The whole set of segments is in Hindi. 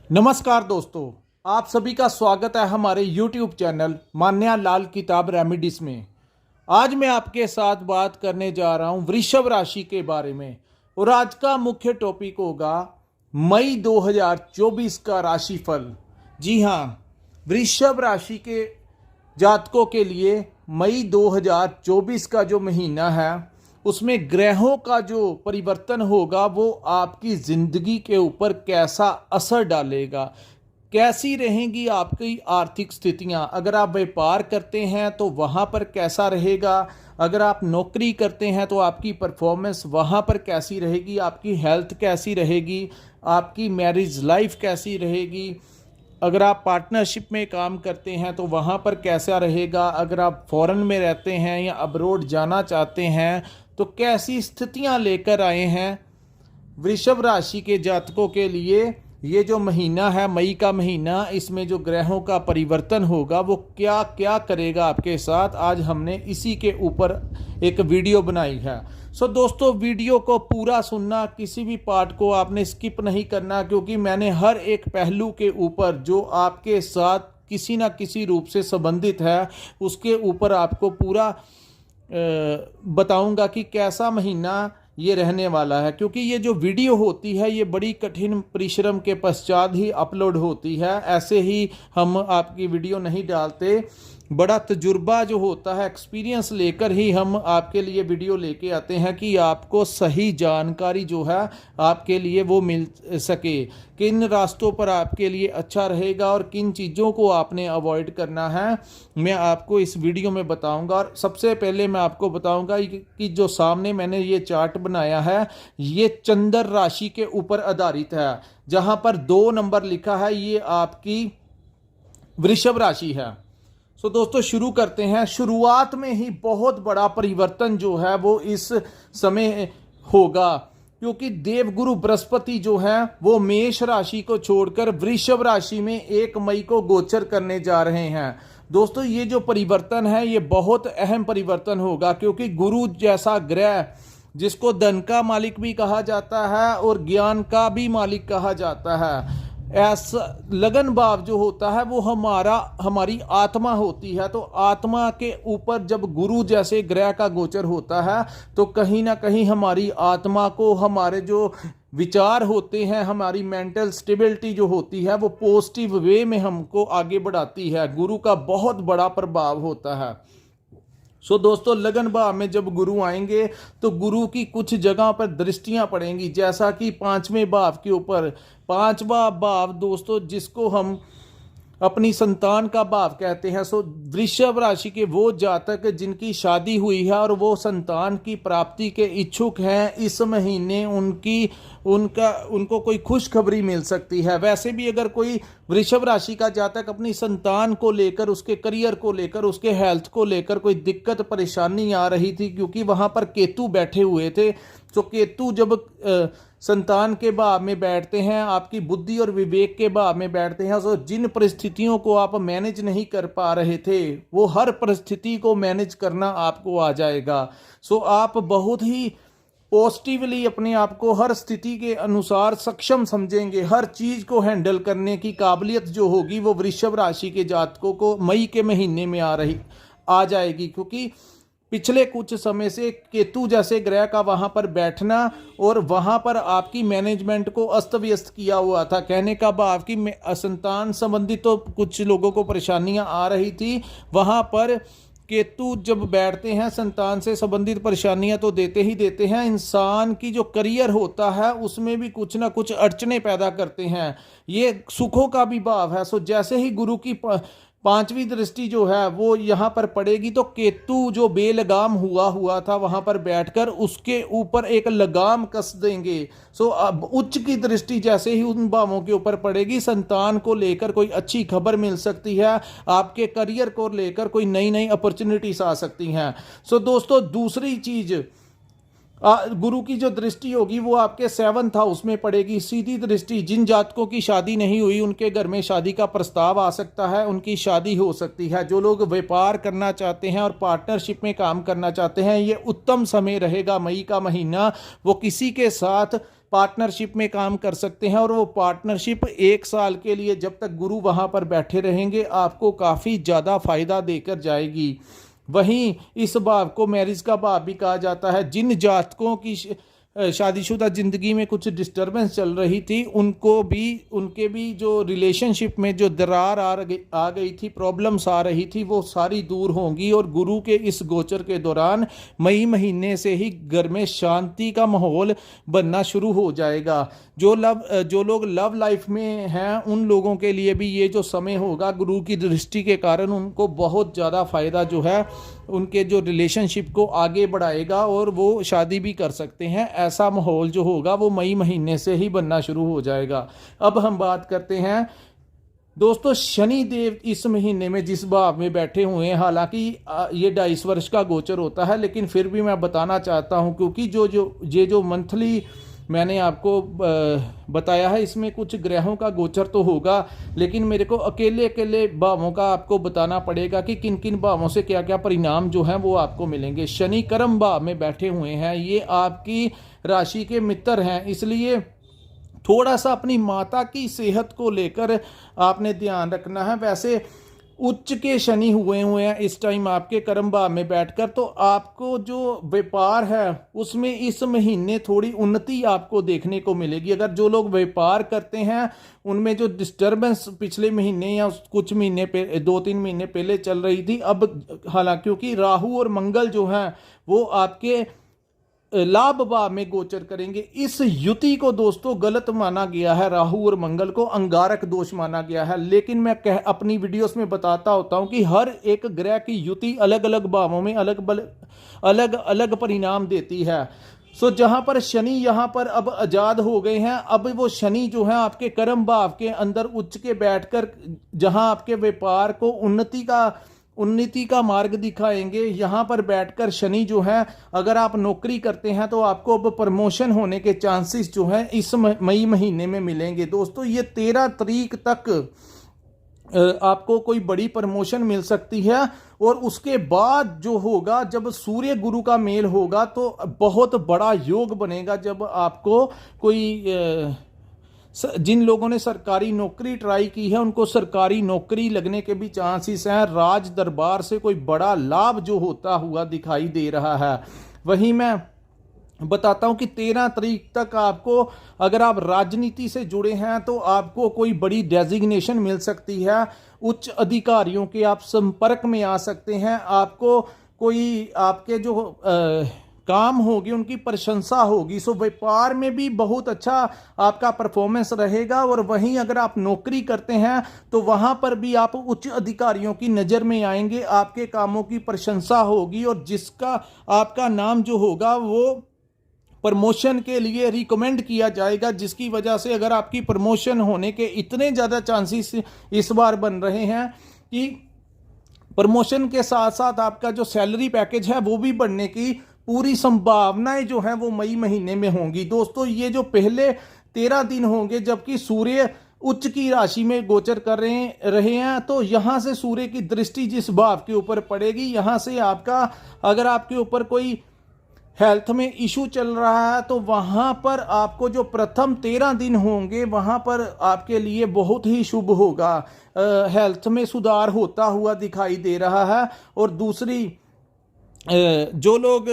नमस्कार दोस्तों, आप सभी का स्वागत है हमारे YouTube चैनल मान्या लाल किताब रेमेडीज में। आज मैं आपके साथ बात करने जा रहा हूं वृषभ राशि के बारे में और आज का मुख्य टॉपिक होगा मई 2024 का राशिफल। जी हाँ, वृषभ राशि के जातकों के लिए मई 2024 का जो महीना है उसमें ग्रहों का जो परिवर्तन होगा वो आपकी ज़िंदगी के ऊपर कैसा असर डालेगा, कैसी रहेंगी आपकी आर्थिक स्थितियां। अगर आप व्यापार करते हैं तो वहां पर कैसा रहेगा, अगर आप नौकरी करते हैं तो आपकी परफॉर्मेंस वहां पर कैसी रहेगी, आपकी हेल्थ कैसी रहेगी, आपकी मैरिज लाइफ कैसी रहेगी, अगर आप पार्टनरशिप में काम करते हैं तो वहाँ पर कैसा रहेगा, अगर आप फॉरेन में रहते हैं या अब्रोड जाना चाहते हैं तो कैसी स्थितियाँ लेकर आए हैं वृषभ राशि के जातकों के लिए। ये जो महीना है मई का महीना, इसमें जो ग्रहों का परिवर्तन होगा वो क्या क्या करेगा आपके साथ, आज हमने इसी के ऊपर एक वीडियो बनाई है। सो दोस्तों, वीडियो को पूरा सुनना, किसी भी पार्ट को आपने स्किप नहीं करना, क्योंकि मैंने हर एक पहलू के ऊपर जो आपके साथ किसी ना किसी रूप से संबंधित है उसके ऊपर आपको पूरा बताऊंगा कि कैसा महीना ये रहने वाला है। क्योंकि ये जो वीडियो होती है ये बड़ी कठिन परिश्रम के पश्चात ही अपलोड होती है, ऐसे ही हम आपकी वीडियो नहीं डालते। बड़ा तजुर्बा जो होता है, एक्सपीरियंस लेकर ही हम आपके लिए वीडियो लेके आते हैं कि आपको सही जानकारी जो है आपके लिए वो मिल सके, किन रास्तों पर आपके लिए अच्छा रहेगा और किन चीज़ों को आपने अवॉइड करना है, मैं आपको इस वीडियो में बताऊंगा। और सबसे पहले मैं आपको बताऊंगा कि जो सामने मैंने ये चार्ट बनाया है ये चंद्र राशि के ऊपर आधारित है, जहां पर 2 नंबर लिखा है, ये आपकी वृषभ राशि है। सो दोस्तों, शुरू करते हैं। शुरुआत में ही बहुत बड़ा परिवर्तन जो है वो इस समय होगा, क्योंकि देवगुरु बृहस्पति जो है वो मेष राशि को छोड़कर वृषभ राशि में 1 मई को गोचर करने जा रहे हैं। दोस्तों, ये जो परिवर्तन है ये बहुत अहम परिवर्तन होगा, क्योंकि गुरु जैसा ग्रह, जिसको धन का मालिक भी कहा जाता है और ज्ञान का भी मालिक कहा जाता है, ऐसा लगन भाव जो होता है वो हमारी आत्मा होती है। तो आत्मा के ऊपर जब गुरु जैसे ग्रह का गोचर होता है तो कहीं ना कहीं हमारी आत्मा को, हमारे जो विचार होते हैं, हमारी मेंटल स्टेबिलिटी जो होती है वो पॉजिटिव वे में हमको आगे बढ़ाती है। गुरु का बहुत बड़ा प्रभाव होता है। सो दोस्तों, लगन भाव में जब गुरु आएंगे तो गुरु की कुछ जगह पर दृष्टियां पड़ेंगी, जैसा कि 5वें भाव के ऊपर। 5वां भाव दोस्तों जिसको हम अपनी संतान का भाव कहते हैं। सो वृषभ राशि के वो जातक जिनकी शादी हुई है और वो संतान की प्राप्ति के इच्छुक हैं, इस महीने उनको कोई खुशखबरी मिल सकती है। वैसे भी अगर कोई वृषभ राशि का जातक अपनी संतान को लेकर, उसके करियर को लेकर, उसके हेल्थ को लेकर कोई दिक्कत परेशानी आ रही थी, क्योंकि वहां पर केतु बैठे हुए थे। तो केतु जब संतान के भाव में बैठते हैं, आपकी बुद्धि और विवेक के भाव में बैठते हैं, तो जिन परिस्थितियों को आप मैनेज नहीं कर पा रहे थे वो हर परिस्थिति को मैनेज करना आपको आ जाएगा। सो आप बहुत ही पॉजिटिवली अपने आप को हर स्थिति के अनुसार सक्षम समझेंगे। हर चीज को हैंडल करने की काबिलियत जो होगी वो वृषभ राशि के जातकों को मई के महीने में आ जाएगी, क्योंकि पिछले कुछ समय से केतु जैसे ग्रह का वहां पर बैठना और वहां पर आपकी मैनेजमेंट को अस्त व्यस्त किया हुआ था। कहने का भाव कि संतान संबंधित तो कुछ लोगों को परेशानियां आ रही थी, वहां पर केतु जब बैठते हैं संतान से संबंधित परेशानियां तो देते ही देते हैं। इंसान की जो करियर होता है उसमें भी कुछ ना कुछ अड़चने पैदा करते हैं। ये सुखों का भी भाव है। सो जैसे ही गुरु की 5वीं दृष्टि जो है वो यहाँ पर पड़ेगी तो केतु जो बेलगाम हुआ था वहां पर बैठकर उसके ऊपर एक लगाम कस देंगे। सो अब उच्च की दृष्टि जैसे ही उन भावों के ऊपर पड़ेगी, संतान को लेकर कोई अच्छी खबर मिल सकती है, आपके करियर को लेकर कोई नई नई अपॉर्चुनिटीज आ सकती हैं। सो दोस्तों, दूसरी चीज, गुरु की जो दृष्टि होगी वो आपके 7th हाउस में पड़ेगी, सीधी दृष्टि। जिन जातकों की शादी नहीं हुई उनके घर में शादी का प्रस्ताव आ सकता है, उनकी शादी हो सकती है। जो लोग व्यापार करना चाहते हैं और पार्टनरशिप में काम करना चाहते हैं, ये उत्तम समय रहेगा। मई का महीना वो किसी के साथ पार्टनरशिप में काम कर सकते हैं और वो पार्टनरशिप 1 साल के लिए जब तक गुरु वहाँ पर बैठे रहेंगे आपको काफ़ी ज़्यादा फायदा देकर जाएगी। वहीं इस भाव को मैरिज का भाव भी कहा जाता है। जिन जातकों की शादीशुदा ज़िंदगी में कुछ डिस्टर्बेंस चल रही थी उनके भी जो रिलेशनशिप में जो दरार आ गई थी, प्रॉब्लम्स आ रही थी, वो सारी दूर होंगी और गुरु के इस गोचर के दौरान मई महीने से ही घर में शांति का माहौल बनना शुरू हो जाएगा। जो लोग लव लाइफ में हैं उन लोगों के लिए भी ये जो समय होगा गुरु की दृष्टि के कारण उनको बहुत ज़्यादा फायदा जो है उनके जो रिलेशनशिप को आगे बढ़ाएगा और वो शादी भी कर सकते हैं। ऐसा माहौल जो होगा वो मई महीने से ही बनना शुरू हो जाएगा। अब हम बात करते हैं दोस्तों शनि देव इस महीने में जिस भाव में बैठे हुए हैं, हालांकि ये 22 वर्ष का गोचर होता है, लेकिन फिर भी मैं बताना चाहता हूं क्योंकि जो मंथली मैंने आपको बताया है इसमें कुछ ग्रहों का गोचर तो होगा, लेकिन मेरे को अकेले अकेले भावों का आपको बताना पड़ेगा कि किन किन भावों से क्या क्या परिणाम जो हैं वो आपको मिलेंगे। शनि कर्म भाव में बैठे हुए हैं, ये आपकी राशि के मित्र हैं, इसलिए थोड़ा सा अपनी माता की सेहत को लेकर आपने ध्यान रखना है। वैसे उच्च के शनि हुए हैं इस टाइम आपके कर्म भाव में बैठकर, तो आपको जो व्यापार है उसमें इस महीने थोड़ी उन्नति आपको देखने को मिलेगी। अगर जो लोग व्यापार करते हैं उनमें जो डिस्टर्बेंस पिछले महीने या कुछ महीने पे 2-3 महीने पहले चल रही थी, अब हालांकि क्योंकि राहु और मंगल जो हैं वो आपके लाभ भाव में गोचर करेंगे। इस युति को दोस्तों गलत माना गया है, राहु और मंगल को अंगारक दोष माना गया है, लेकिन मैं अपनी वीडियोस में बताता होता हूं कि हर एक ग्रह की युति अलग अलग भावों में अलग अलग परिणाम देती है। सो जहां पर शनि यहां पर अब आजाद हो गए हैं, अब वो शनि जो है आपके कर्म भाव के अंदर उच्च के बैठकर जहां आपके व्यापार को उन्नति का मार्ग दिखाएंगे, यहाँ पर बैठकर शनि जो है अगर आप नौकरी करते हैं तो आपको अब प्रमोशन होने के चांसेस जो है इस मई महीने में मिलेंगे। दोस्तों ये 13 तारीख तक आपको कोई बड़ी प्रमोशन मिल सकती है और उसके बाद जो होगा जब सूर्य गुरु का मेल होगा तो बहुत बड़ा योग बनेगा। जब आपको कोई जिन लोगों ने सरकारी नौकरी ट्राई की है उनको सरकारी नौकरी लगने के भी चांसेस हैं। राज दरबार से कोई बड़ा लाभ जो होता हुआ दिखाई दे रहा है। वहीं मैं बताता हूं कि 13 तारीख तक आपको अगर आप राजनीति से जुड़े हैं तो आपको कोई बड़ी डेजिग्नेशन मिल सकती है, उच्च अधिकारियों के आप संपर्क में आ सकते हैं, आपको कोई आपके जो काम होगी उनकी प्रशंसा होगी। सो व्यापार में भी बहुत अच्छा आपका परफॉर्मेंस रहेगा और वहीं अगर आप नौकरी करते हैं तो वहां पर भी आप उच्च अधिकारियों की नज़र में आएंगे, आपके कामों की प्रशंसा होगी और जिसका आपका नाम जो होगा वो प्रमोशन के लिए रिकमेंड किया जाएगा, जिसकी वजह से अगर आपकी प्रमोशन होने के इतने ज़्यादा चांसेस इस बार बन रहे हैं कि प्रमोशन के साथ साथ आपका जो सैलरी पैकेज है वो भी बढ़ने की पूरी संभावनाएं जो हैं वो मई महीने में होंगी। दोस्तों ये जो पहले 13 दिन होंगे जबकि सूर्य उच्च की राशि में गोचर कर रहे हैं, तो यहाँ से सूर्य की दृष्टि जिस भाव के ऊपर पड़ेगी, यहाँ से आपका अगर आपके ऊपर कोई हेल्थ में इशू चल रहा है तो वहाँ पर आपको जो प्रथम 13 दिन होंगे वहाँ पर आपके लिए बहुत ही शुभ होगा। हेल्थ में सुधार होता हुआ दिखाई दे रहा है। और दूसरी जो लोग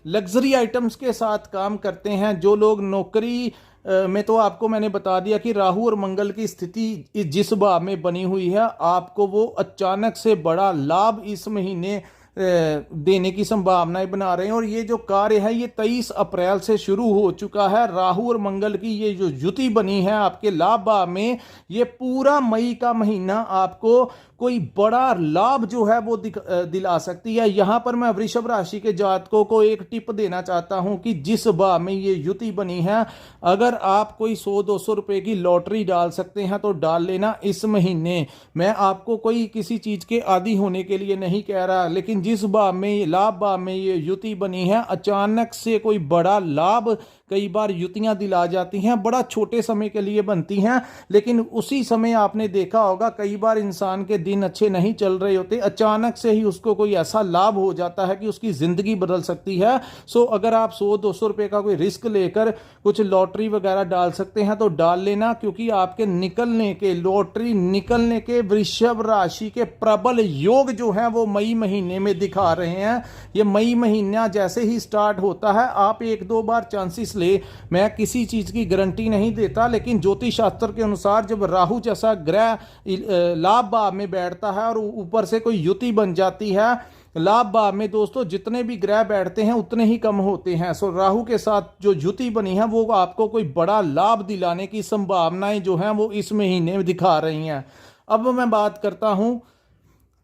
लग्जरी आइटम्स के साथ काम करते हैं, जो लोग नौकरी में, तो आपको मैंने बता दिया कि राहु और मंगल की स्थिति जिस भाव में बनी हुई है आपको वो अचानक से बड़ा लाभ इस महीने देने की संभावनाएं बना रहे हैं। और ये जो कार्य है ये 23 अप्रैल से शुरू हो चुका है। राहु और मंगल की ये जो युति बनी है आपके लाभ भाव में, ये पूरा मई का महीना आपको कोई बड़ा लाभ जो है वो दिला सकती है। यहाँ पर मैं वृषभ राशि के जातकों को एक टिप देना चाहता हूँ कि जिस भाव में ये युति बनी है, अगर आप कोई 100-200 रुपए की लॉटरी डाल सकते हैं तो डाल लेना इस महीने। मैं आपको कोई किसी चीज के आदी होने के लिए नहीं कह रहा, लेकिन जिस भाव में ये लाभ भाव में ये युति बनी है, अचानक से कोई बड़ा लाभ कई बार युतियां दिला जाती हैं, बड़ा छोटे समय के लिए बनती हैं, लेकिन उसी समय आपने देखा होगा कई बार इंसान के दिन अच्छे नहीं चल रहे होते, अचानक से ही उसको कोई ऐसा लाभ हो जाता है कि उसकी ज़िंदगी बदल सकती है। सो अगर आप 100-200 रुपये का कोई रिस्क लेकर कुछ लॉटरी वगैरह डाल सकते हैं तो डाल लेना, क्योंकि आपके लॉटरी निकलने के वृषभ राशि के प्रबल योग जो हैं वो मई महीने में दिखा रहे हैं। ये मई महीना जैसे ही स्टार्ट होता है, आप 1-2 बार चांसेस ले, मैं किसी चीज़ की गारंटी नहीं देता, लेकिन ज्योतिष शास्त्र के अनुसार जब राहु जैसा ग्रह लाभ भाव में बैठता है और ऊपर से कोई युति बन जाती है, लाभ भाव में दोस्तों जितने भी ग्रह बैठते हैं उतने ही कम होते हैं। सो राहु के साथ जो युति बनी है वो आपको कोई बड़ा लाभ दिलाने की संभावनाएं जो हैं वो इस महीने में दिखा रही हैं। अब मैं बात करता हूं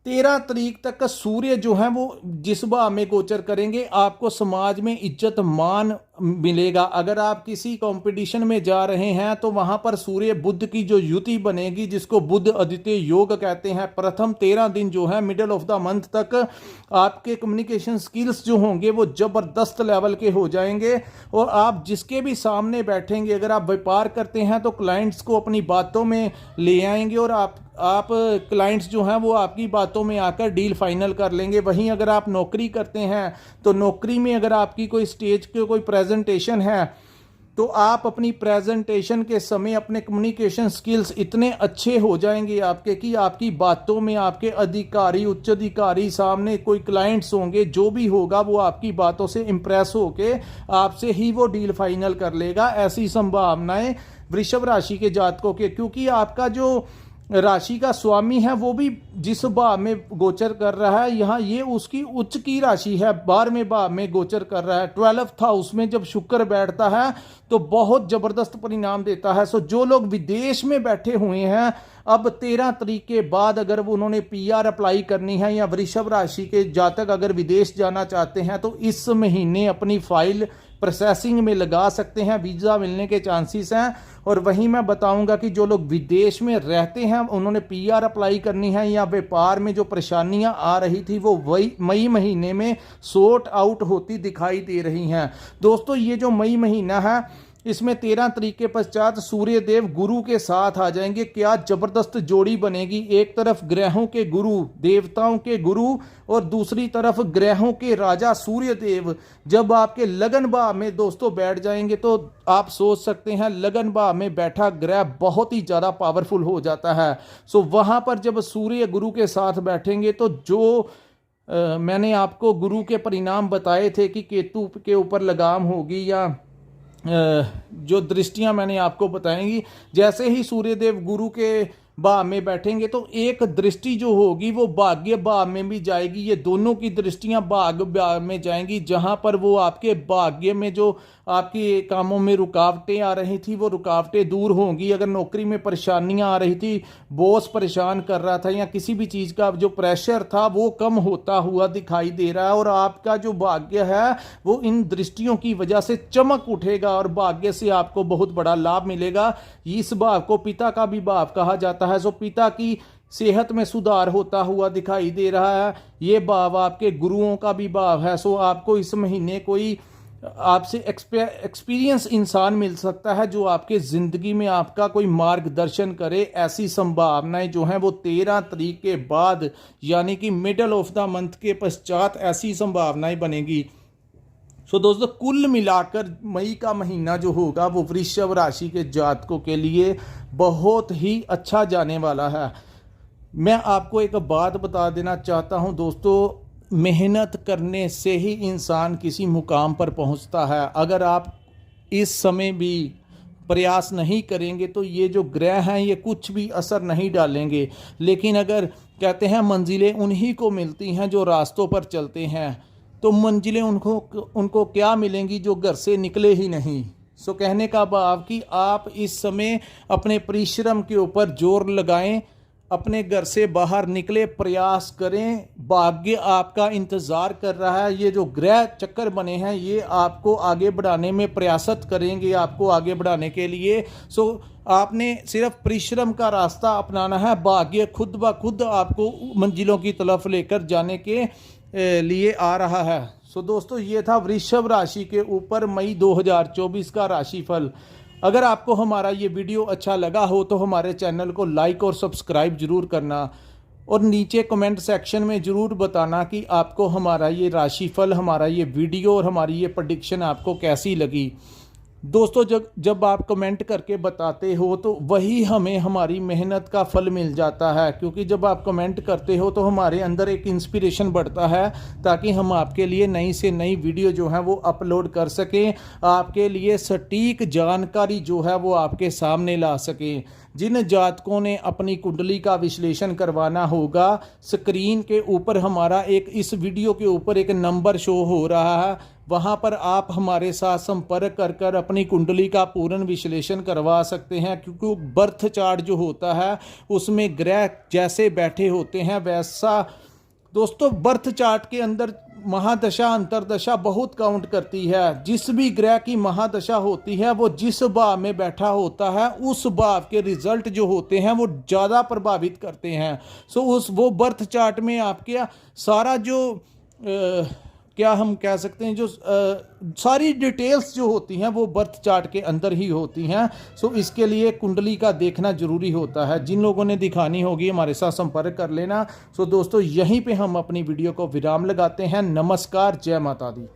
13 तारीख तक का सूर्य जो है वो जिस भाव में गोचर करेंगे, आपको समाज में इज्जत मान मिलेगा। अगर आप किसी कंपटीशन में जा रहे हैं तो वहां पर सूर्य बुध की जो युति बनेगी, जिसको बुध आदित्य योग कहते हैं, प्रथम 13 दिन जो है मिडल ऑफ द मंथ तक आपके कम्युनिकेशन स्किल्स जो होंगे वो जबरदस्त लेवल के हो जाएंगे। और आप जिसके भी सामने बैठेंगे, अगर आप व्यापार करते हैं तो क्लाइंट्स को अपनी बातों में ले आएंगे और आप क्लाइंट्स जो हैं वो आपकी बातों में आकर डील फाइनल कर लेंगे। वहीं अगर आप नौकरी करते हैं तो नौकरी में अगर आपकी कोई स्टेज के कोई प्रेजेंटेशन है तो आप अपनी प्रेजेंटेशन के समय अपने कम्युनिकेशन स्किल्स इतने अच्छे हो जाएंगे आपके कि आपकी बातों में आपके अधिकारी, उच्च अधिकारी, सामने कोई क्लाइंट्स होंगे, जो भी होगा वो आपकी बातों से इंप्रेस होके आपसे ही वो डील फाइनल कर लेगा। ऐसी संभावनाएं वृषभ राशि के जातकों के, क्योंकि आपका जो राशि का स्वामी है वो भी जिस भाव में गोचर कर रहा है, यहाँ ये उसकी उच्च की राशि है, 12वें भाव में गोचर कर रहा है। 12th हाउस में जब शुक्र बैठता है तो बहुत जबरदस्त परिणाम देता है। सो जो लोग विदेश में बैठे हुए हैं, अब 13 तारीख के बाद अगर वो उन्होंने PR अप्लाई करनी है, या वृषभ राशि के जातक अगर विदेश जाना चाहते हैं तो इस महीने अपनी फाइल प्रोसेसिंग में लगा सकते हैं, वीज़ा मिलने के चांसेस हैं। और वहीं मैं बताऊंगा कि जो लोग विदेश में रहते हैं उन्होंने PR अप्लाई करनी है, या व्यापार में जो परेशानियां आ रही थी वो वही मई महीने में सॉर्ट आउट होती दिखाई दे रही हैं। दोस्तों ये जो मई महीना है इसमें 13 तारीख के पश्चात सूर्य देव गुरु के साथ आ जाएंगे। क्या जबरदस्त जोड़ी बनेगी, एक तरफ ग्रहों के गुरु, देवताओं के गुरु, और दूसरी तरफ ग्रहों के राजा सूर्य देव जब आपके लगन भाव में दोस्तों बैठ जाएंगे तो आप सोच सकते हैं लगन भाव में बैठा ग्रह बहुत ही ज़्यादा पावरफुल हो जाता है। सो वहाँ पर जब सूर्य गुरु के साथ बैठेंगे तो जो मैंने आपको गुरु के परिणाम बताए थे कि केतु के ऊपर लगाम होगी, या जो दृष्टियां मैंने आपको बताएंगी, जैसे ही सूर्यदेव गुरु के भाव में बैठेंगे तो एक दृष्टि जो होगी वो भाग्य भाव में भी जाएगी। ये दोनों की दृष्टियां भाग्य भाव में जाएंगी, जहां पर वो आपके भाग्य में जो आपकी कामों में रुकावटें आ रही थी वो रुकावटें दूर होंगी। अगर नौकरी में परेशानियां आ रही थी, बॉस परेशान कर रहा था, या किसी भी चीज़ का जो प्रेशर था वो कम होता हुआ दिखाई दे रहा है, और आपका जो भाग्य है वो इन दृष्टियों की वजह से चमक उठेगा और भाग्य से आपको बहुत बड़ा लाभ मिलेगा। इस भाव को पिता का भी भाव कहा जाता है। सो पिता की सेहत में सुधार होता हुआ दिखाई दे रहा है। ये भाव आपके गुरुओं का भी भाव है। सो आपको इस महीने कोई आपसे एक्सपीरियंस इंसान मिल सकता है जो आपके ज़िंदगी में आपका कोई मार्गदर्शन करे। ऐसी संभावनाएं जो हैं वो 13 तारीख के बाद यानी कि मिडल ऑफ द मंथ के पश्चात ऐसी संभावनाएं बनेगी। सो दोस्तों कुल मिलाकर मई का महीना जो होगा वो वृषभ राशि के जातकों के लिए बहुत ही अच्छा जाने वाला है। मैं आपको एक बात बता देना चाहता हूं दोस्तों, मेहनत करने से ही इंसान किसी मुकाम पर पहुंचता है। अगर आप इस समय भी प्रयास नहीं करेंगे तो ये जो ग्रह हैं ये कुछ भी असर नहीं डालेंगे। लेकिन अगर कहते हैं मंजिलें उन्हीं को मिलती हैं जो रास्तों पर चलते हैं, तो मंजिलें उनको क्या मिलेंगी जो घर से निकले ही नहीं। सो कहने का भाव कि आप इस समय अपने परिश्रम के ऊपर जोर लगाएं, अपने घर से बाहर निकले, प्रयास करें, भाग्य आपका इंतज़ार कर रहा है। ये जो ग्रह चक्कर बने हैं ये आपको आगे बढ़ाने में प्रयासत करेंगे, आपको आगे बढ़ाने के लिए। सो आपने सिर्फ परिश्रम का रास्ता अपनाना है, भाग्य खुद ब खुद आपको मंजिलों की तरफ लेकर जाने के लिए आ रहा है। सो दोस्तों ये था वृषभ राशि के ऊपर मई 2024 का राशिफल। अगर आपको हमारा ये वीडियो अच्छा लगा हो तो हमारे चैनल को लाइक और सब्सक्राइब जरूर करना, और नीचे कमेंट सेक्शन में ज़रूर बताना कि आपको हमारा ये राशिफल, हमारा ये वीडियो और हमारी ये प्रेडिक्शन आपको कैसी लगी। दोस्तों जब आप कमेंट करके बताते हो तो वही हमें हमारी मेहनत का फल मिल जाता है, क्योंकि जब आप कमेंट करते हो तो हमारे अंदर एक इंस्पिरेशन बढ़ता है ताकि हम आपके लिए नई से नई वीडियो जो है वो अपलोड कर सकें, आपके लिए सटीक जानकारी जो है वो आपके सामने ला सकें। जिन जातकों ने अपनी कुंडली का विश्लेषण करवाना होगा, स्क्रीन के ऊपर हमारा इस वीडियो के ऊपर एक नंबर शो हो रहा है, वहां पर आप हमारे साथ संपर्क कर अपनी कुंडली का पूर्ण विश्लेषण करवा सकते हैं। क्योंकि बर्थ चार्ट जो होता है उसमें ग्रह जैसे बैठे होते हैं वैसा दोस्तों बर्थ चार्ट के अंदर महादशा अंतरदशा बहुत काउंट करती है। जिस भी ग्रह की महादशा होती है वो जिस भाव में बैठा होता है उस भाव के रिजल्ट जो होते हैं वो ज़्यादा प्रभावित करते हैं। वो बर्थ चार्ट में आपके सारा जो क्या हम कह सकते हैं जो सारी डिटेल्स जो होती हैं वो बर्थ चार्ट के अंदर ही होती हैं। इसके लिए कुंडली का देखना जरूरी होता है। जिन लोगों ने दिखानी होगी हमारे साथ संपर्क कर लेना। दोस्तों यहीं पे हम अपनी वीडियो को विराम लगाते हैं। नमस्कार, जय माता दी।